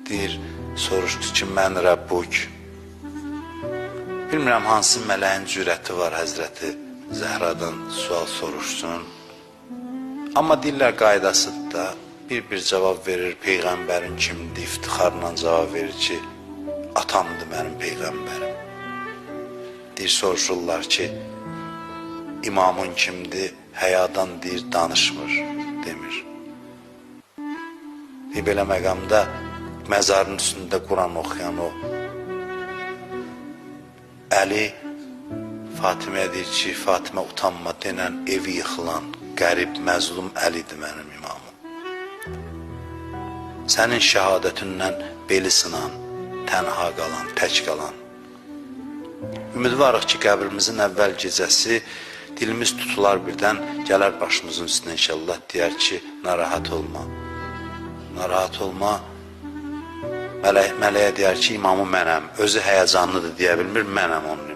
deyir, soruşdu ki, mən Rəbbuk. Bilmirəm, hansı mələyin cürəti var Həzrəti Zəhradan sual soruşsun. Amma deyirlər qaydasıdır da, bir cavab verir, Peyğəmbərin kimdir, iftixarla cavab verir ki, atamdır mənim Peyğəmbərim. Deyir, soruşurlar ki, imamın kimdir, həyadan deyir, danışmır, demir. Belə məqamda məzarın üstündə Quran oxuyan o Əli Fatiməyə deyir ki, Fatimə utanma denən evi yıxılan qərib, məzlum Əlidir mənim imamım. Sənin şəhadətindən beli sınan, tənha qalan, tək qalan. Ümidvarıq ki, qəbrimizin əvvəl gecəsi dilimiz tutular birdən, gələr başımızın üstünə inşallah, deyər ki, narahat olma. Narahat olma. Mələyə deyər ki, imamı mənəm, özü həyəcanlıdır deyə bilmir, mənəm onun